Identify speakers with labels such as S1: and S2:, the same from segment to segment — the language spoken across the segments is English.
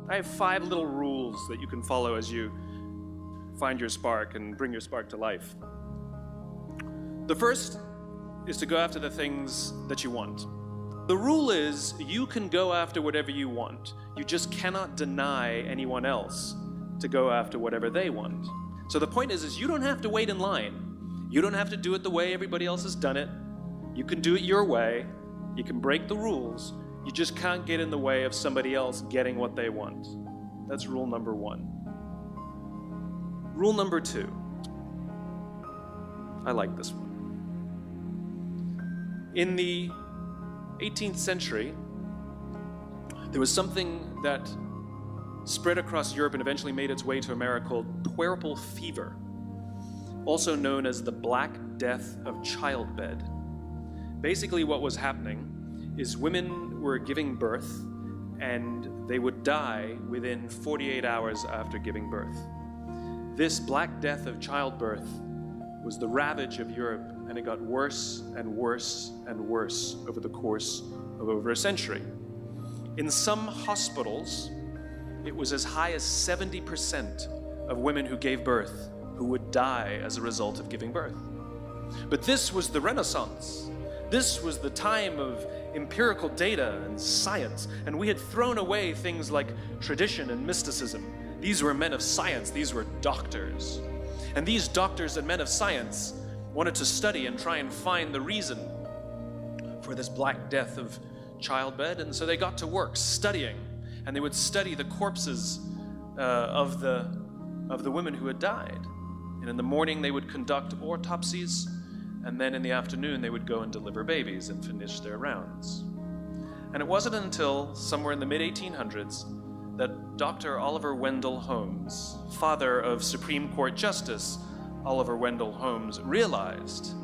S1: I have 5 little rules that you can follow as you find your spark and bring your spark to life. The first is to go after the things that you want. The rule is you can go after whatever you want. You just cannot deny anyone else to go after whatever they want. So the point is you don't have to wait in line. You don't have to do it the way everybody else has done it. You can do it your way. You can break the rules. You just can't get in the way of somebody else getting what they want. That's rule number 1. Rule number 2. I like this one. In the 18th century, there was something that spread across Europe and eventually made its way to America called puerperal fever, also known as the Black Death of childbed. Basically what was happening is women were giving birth and they would die within 48 hours after giving birth. This Black Death of childbirth was the ravage of Europe, and it got worse and worse and worse over the course of over a century. In some hospitals, it was as high as 70% of women who gave birth who would die as a result of giving birth. But this was the Renaissance. This was the time of empirical data and science, and we had thrown away things like tradition and mysticism. These were men of science, these were doctors. And these doctors and men of science wanted to study and try and find the reason for this Black Death of childbed, and so they got to work studying, and they would study the corpses of the women who had died. And in the morning they would conduct autopsies, and then in the afternoon they would go and deliver babies and finish their rounds. And it wasn't until somewhere in the mid-1800s that Dr. Oliver Wendell Holmes, father of Supreme Court Justice Oliver Wendell Holmes, realized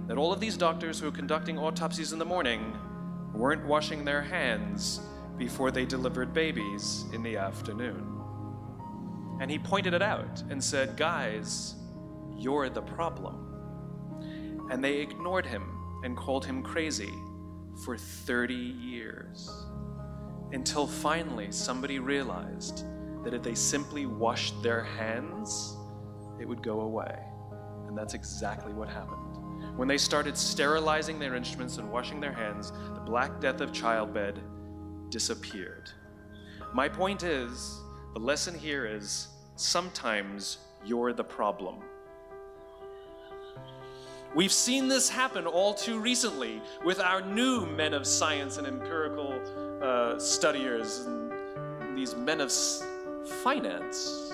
S1: that all of these doctors who were conducting autopsies in the morning weren't washing their hands before they delivered babies in the afternoon. And he pointed it out and said, "Guys, you're the problem." And they ignored him and called him crazy for 30 years. Until finally somebody realized that if they simply washed their hands, it would go away. And that's exactly what happened. When they started sterilizing their instruments and washing their hands, the Black Death of childbed disappeared. My point is, the lesson here is, sometimes you're the problem. We've seen this happen all too recently with our new men of science and empirical studiers, and these men of finance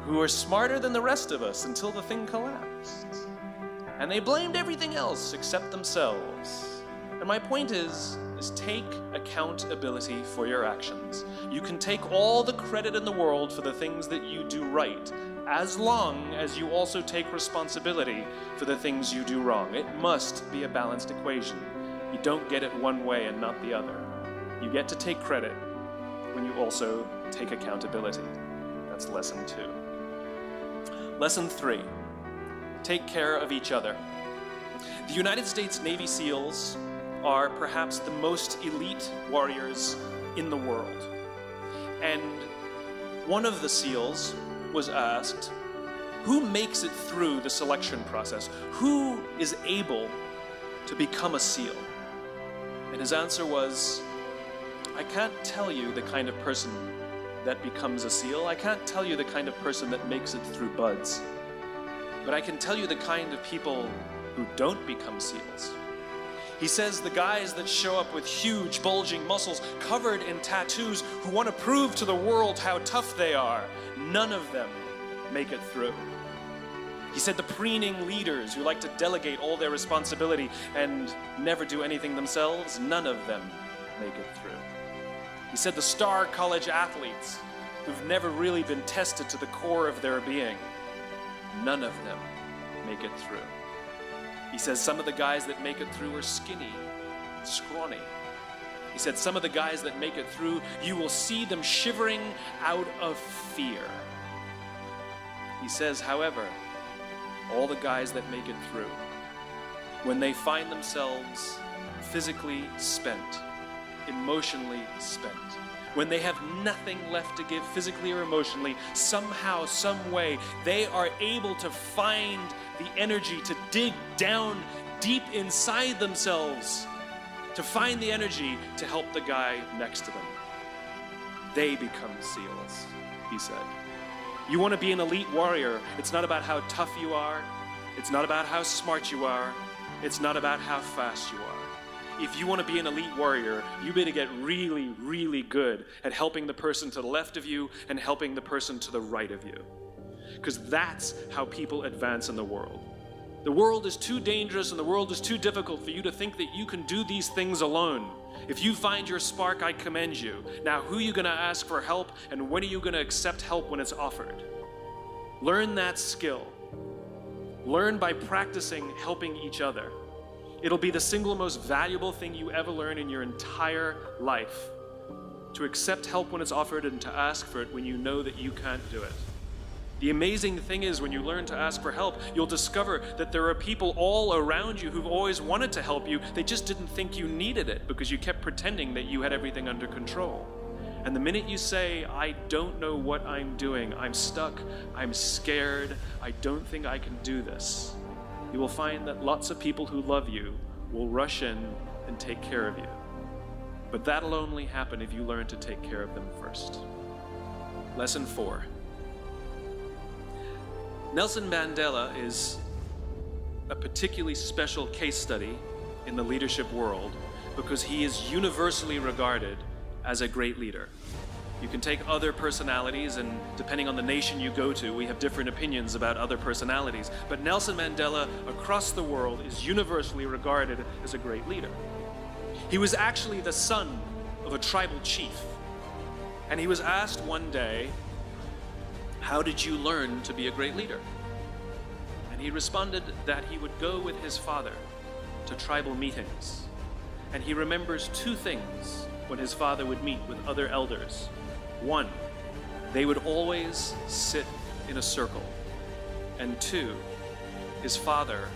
S1: who are smarter than the rest of us until the thing collapsed. And they blamed everything else except themselves. And my point is take accountability for your actions. You can take all the credit in the world for the things that you do right, as long as you also take responsibility for the things you do wrong. It must be a balanced equation. You don't get it one way and not the other. You get to take credit when you also take accountability. That's lesson 2. Lesson 3, take care of each other. The United States Navy SEALs are perhaps the most elite warriors in the world. And one of the SEALs was asked, who makes it through the selection process? Who is able to become a SEAL? And his answer was, I can't tell you the kind of person that becomes a SEAL. I can't tell you the kind of person that makes it through BUD/S. But I can tell you the kind of people who don't become SEALs. He says the guys that show up with huge, bulging muscles, covered in tattoos, who want to prove to the world how tough they are, none of them make it through. He said the preening leaders who like to delegate all their responsibility and never do anything themselves, none of them make it through. He said the star college athletes who've never really been tested to the core of their being, none of them make it through. He says some of the guys that make it through are skinny, scrawny. He said some of the guys that make it through, you will see them shivering out of fear. He says, however, all the guys that make it through, when they find themselves physically spent, emotionally spent, when they have nothing left to give physically or emotionally, somehow, some way, they are able to find the energy to dig down deep inside themselves, to find the energy to help the guy next to them. They become SEALs, he said. You want to be an elite warrior. It's not about how tough you are. It's not about how smart you are. It's not about how fast you are. If you want to be an elite warrior, you better get really, really good at helping the person to the left of you and helping the person to the right of you. Because that's how people advance in the world. The world is too dangerous and the world is too difficult for you to think that you can do these things alone. If you find your spark, I commend you. Now, who are you going to ask for help, and when are you going to accept help when it's offered? Learn that skill. Learn by practicing helping each other. It'll be the single most valuable thing you ever learn in your entire life. To accept help when it's offered and to ask for it when you know that you can't do it. The amazing thing is, when you learn to ask for help, you'll discover that there are people all around you who've always wanted to help you. They just didn't think you needed it because you kept pretending that you had everything under control. And the minute you say, I don't know what I'm doing, I'm stuck, I'm scared, I don't think I can do this, you will find that lots of people who love you will rush in and take care of you. But that'll only happen if you learn to take care of them first. Lesson 4. Nelson Mandela is a particularly special case study in the leadership world because he is universally regarded as a great leader. You can take other personalities, and depending on the nation you go to, we have different opinions about other personalities. But Nelson Mandela, across the world, is universally regarded as a great leader. He was actually the son of a tribal chief. And he was asked one day, how did you learn to be a great leader? And he responded that he would go with his father to tribal meetings. And he remembers two things when his father would meet with other elders. One, they would always sit in a circle. And two, his father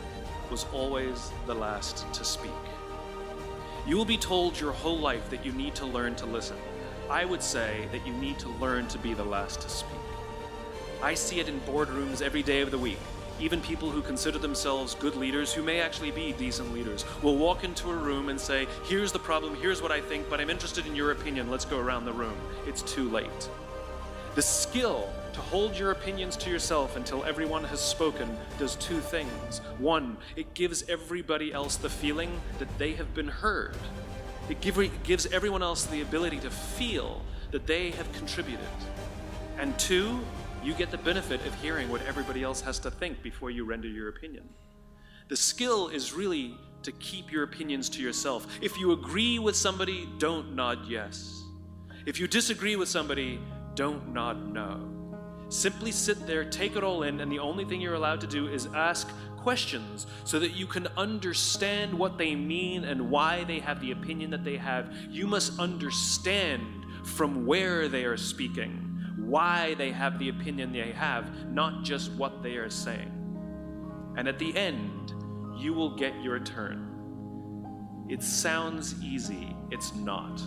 S1: was always the last to speak. You will be told your whole life that you need to learn to listen. I would say that you need to learn to be the last to speak. I see it in boardrooms every day of the week. Even people who consider themselves good leaders, who may actually be decent leaders, will walk into a room and say, here's the problem, here's what I think, but I'm interested in your opinion, let's go around the room. It's too late. The skill to hold your opinions to yourself until everyone has spoken does two things. One, it gives everybody else the feeling that they have been heard. It gives everyone else the ability to feel that they have contributed. And two, you get the benefit of hearing what everybody else has to think before you render your opinion. The skill is really to keep your opinions to yourself. If you agree with somebody, don't nod yes. If you disagree with somebody, don't nod no. Simply sit there, take it all in, and the only thing you're allowed to do is ask questions so that you can understand what they mean and why they have the opinion that they have. You must understand from where they are speaking, why they have the opinion they have, not just what they are saying. And at the end, you will get your turn. It sounds easy, it's not.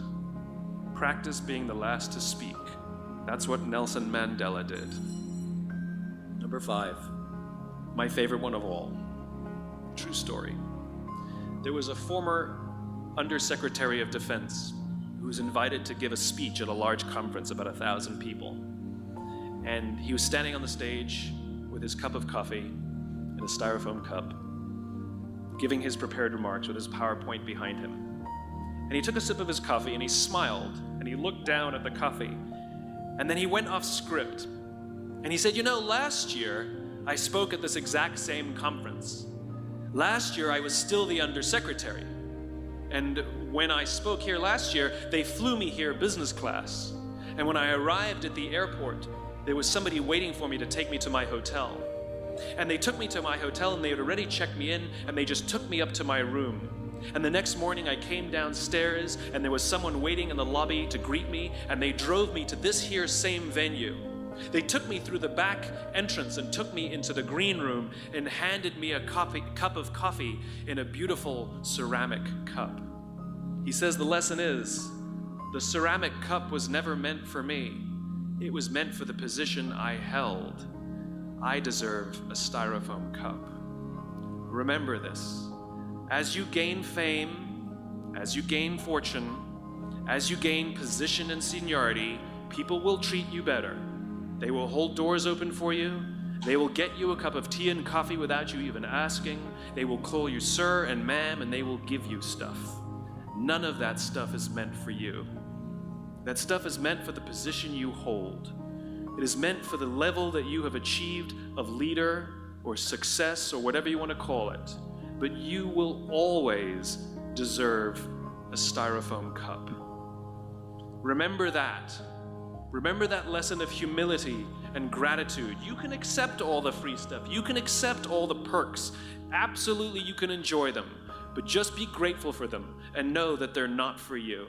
S1: Practice being the last to speak. That's what Nelson Mandela did. Number 5, my favorite one of all. True story. There was a former Undersecretary of Defense who was invited to give a speech at a large conference, about 1,000 people. And he was standing on the stage with his cup of coffee in a styrofoam cup, giving his prepared remarks with his PowerPoint behind him. And he took a sip of his coffee and he smiled and he looked down at the coffee. And then he went off script. And he said, last year I spoke at this exact same conference. Last year I was still the undersecretary. And when I spoke here last year, they flew me here business class. And when I arrived at the airport, there was somebody waiting for me to take me to my hotel. And they took me to my hotel and they had already checked me in and they just took me up to my room. And the next morning I came downstairs and there was someone waiting in the lobby to greet me and they drove me to this here same venue. They took me through the back entrance and took me into the green room and handed me a cup of coffee in a beautiful ceramic cup. He says the lesson is, The ceramic cup was never meant for me. It was meant for the position I held. I deserve a styrofoam cup. Remember this. As you gain fame, as you gain fortune, as you gain position and seniority, people will treat you better. They will hold doors open for you. They will get you a cup of tea and coffee without you even asking. They will call you sir and ma'am, and they will give you stuff. None of that stuff is meant for you. That stuff is meant for the position you hold. It is meant for the level that you have achieved of leader or success or whatever you want to call it. But you will always deserve a styrofoam cup. Remember that. Remember that lesson of humility and gratitude. You can accept all the free stuff. You can accept all the perks. Absolutely, you can enjoy them. But just be grateful for them and know that they're not for you.